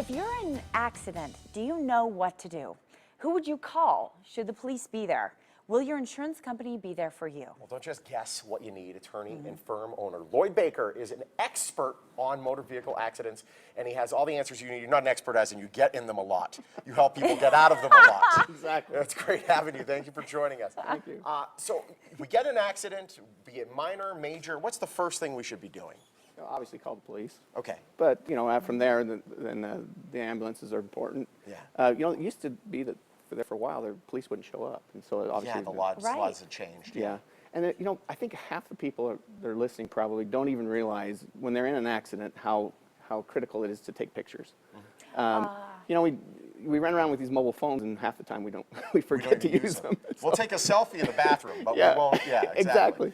If you're in an accident, do you know what to do? Who would you call? Should the police be there? Will your insurance company be there for you? Well, don't just guess what you need. Attorney and firm owner Lloyd Baker is an expert on motor vehicle accidents, and he has all the answers you need. You're not an expert as in you get in them a lot. You help people get out of them a lot. Exactly. It's great having you. Thank you for joining us. Thank you. So we get an accident, be it minor, major, what's the first thing we should be doing? Obviously call the police. Okay. But, you know, from there, then the ambulances are important. Yeah. You know, it used to be that there for a while, the police wouldn't show up. And so obviously... Yeah, the laws have changed. Yeah. And, you know, I think half the people that are listening probably don't even realize when they're in an accident how critical it is to take pictures. You know, we run around with these mobile phones, and half the time we forget to use them. We'll take a selfie in the bathroom, but Yeah. we won't. Yeah, Exactly.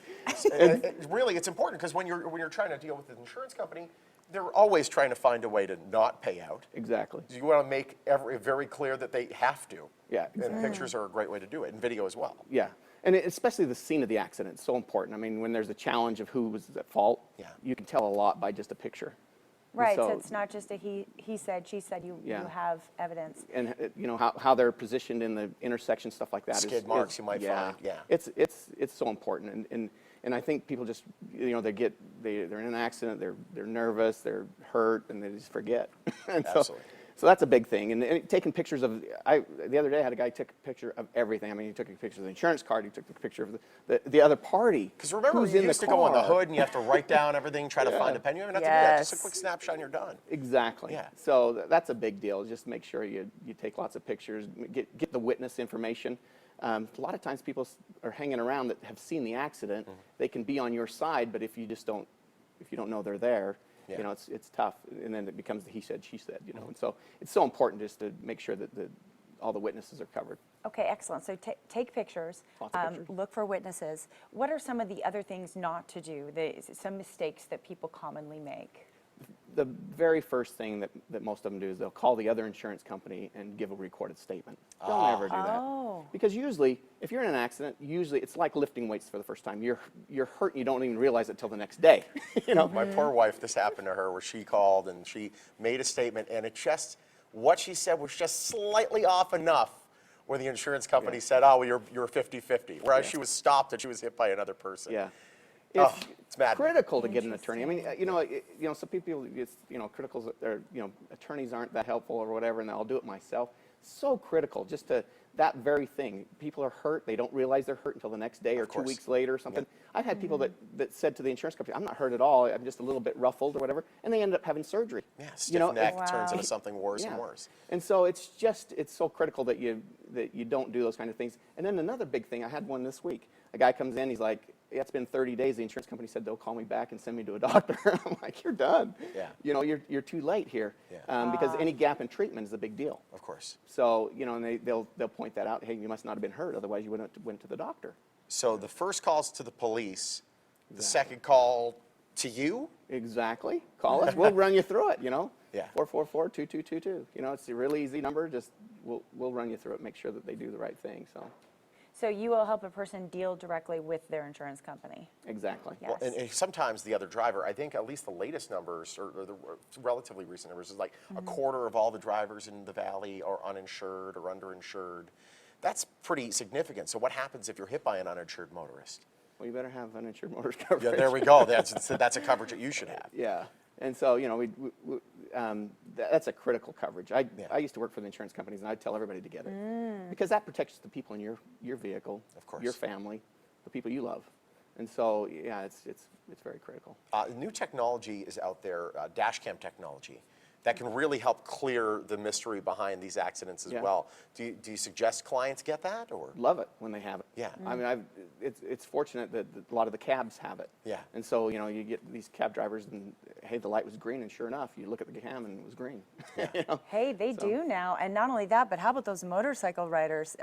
Really, it's important because when you're trying to deal with an insurance company, they're always trying to find a way to not pay out. Exactly. You want to make very clear that they have to. Yeah. And pictures are a great way to do it, and video as well. Yeah. And especially the scene of the accident is so important. I mean, when there's a challenge of who was at fault, you can tell a lot by just a picture. Right, so it's not just a he said, she said, you have evidence. And you know, how they're positioned in the intersection, stuff like that. Skid marks you might find, It's so important. And I think people just, you know, they're in an accident, they're nervous, they're hurt, and they just forget. And Absolutely. So that's a big thing. And taking pictures of, the other day I had a guy took a picture of everything. I mean, he took a picture of the insurance card, he took a picture of the other party. Because remember, who's you in used the to go on the car. hood and you have to write down everything, try to find a pen. You don't even have to do that. Just a quick snapshot and you're done. Exactly. Yeah. So that's a big deal. Just make sure you take lots of pictures, get the witness information. A lot of times people are hanging around that have seen the accident. They can be on your side, but if you don't know they're there, you know, it's tough. And then it becomes the he said, she said, you know. And so it's so important just to make sure that all the witnesses are covered. Okay, excellent. So take pictures, look for witnesses. What are some of the other things not to do, some mistakes that people commonly make? The very first thing that most of them do is they'll call the other insurance company and give a recorded statement. Don't ever do that. Because usually, if you're in an accident, usually it's like lifting weights for the first time. You're hurt and you don't even realize it till the next day. You know? My poor wife, this happened to her where she called and she made a statement and what she said was just slightly off enough where the insurance company said, oh, well, you're 50-50. Whereas she was stopped and she was hit by another person. Yeah. It's mad. Critical to get an attorney. I mean, you know, some people, critical, or attorneys aren't that helpful or whatever, and I'll do it myself. So critical, just to that very thing. People are hurt; they don't realize they're hurt until the next day or 2 weeks later or something. I've had people that said to the insurance company, "I'm not hurt at all. I'm just a little bit ruffled or whatever," and they end up having surgery. Yeah, stiff neck turns into something worse and worse. And so it's so critical that you don't do those kind of things. And then another big thing, I had one this week. A guy comes in, he's like, yeah, it's been 30 days. The insurance company said they'll call me back and send me to a doctor. I'm like, you're done. Yeah. You know, you're too late here. Because any gap in treatment is a big deal. Of course. So, you know, and they'll point that out. Hey, you must not have been hurt. Otherwise, you wouldn't have went to the doctor. So the first call's to the police. The second call to you? Exactly. Call us. We'll run you through it, you know. Yeah. 444-2222. You know, it's a really easy number. Just we'll run you through it. Make sure that they do the right thing. So you will help a person deal directly with their insurance company. Exactly. Yes. Well, and sometimes the other driver, I think at least the latest numbers, or the relatively recent numbers, is like a quarter of all the drivers in the valley are uninsured or underinsured. That's pretty significant. So what happens if you're hit by an uninsured motorist? Well, you better have uninsured motorist coverage. Yeah, there we go. That's a coverage that you should have. Yeah. And so, you know, that's a critical coverage. I used to work for the insurance companies, and I'd tell everybody to get it. Because that protects the people in your vehicle, of course, your family, the people you love. And so, yeah, it's very critical. New technology is out there, dash cam technology, that can really help clear the mystery behind these accidents as well. Do you suggest clients get that, or? Love it when they have it. Yeah. I mean, it's fortunate that a lot of the cabs have it. Yeah. And so, you know, you get these cab drivers and, hey, the light was green, and sure enough, you look at the cam and it was green. Yeah. You know? Hey, they do now. And not only that, but how about those motorcycle riders?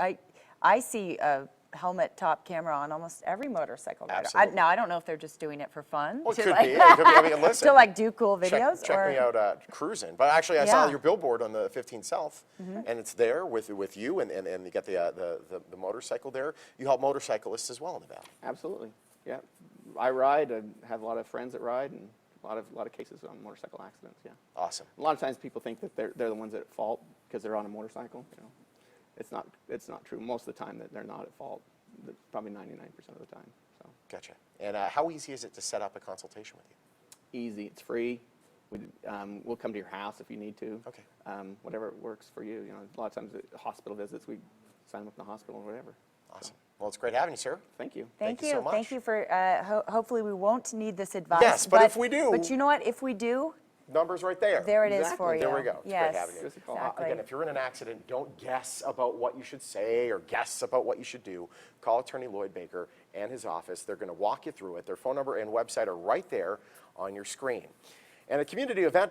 I see a helmet top camera on almost every motorcycle rider. Now, I don't know if they're just doing it for fun. Well, it could be. It could be. I mean, listen. To like do cool videos? Check me out cruising. But actually, I saw your billboard on the 15 South, and it's there with you, and you got the motorcycle there. You help motorcyclists as well in the valley. Absolutely. Yeah. I ride. I have a lot of friends that ride, and A lot of cases on motorcycle accidents, yeah. Awesome. A lot of times people think that they're the ones at fault because they're on a motorcycle. You know, it's not true. Most of the time that they're not at fault. Probably 99% of the time. So Gotcha. And how easy is it to set up a consultation with you? easy. It's free. We'll come to your house if you need to. Okay. Whatever works for you. You know, a lot of times at hospital visits, we sign them up in the hospital or whatever. Awesome. Well, it's great having you, sir. Thank you. Thank you so much. Thank you for, hopefully we won't need this advice. Yes, but if we do- But you know what? If we do, Number's right there. there it is Exactly. for you. There we go. It's Yes, great having you. exactly. Again, if you're in an accident, don't guess about what you should say or guess about what you should do. Call Attorney Lloyd Baker and his office. They're going to walk you through it. Their phone number and website are right there on your screen. And a community event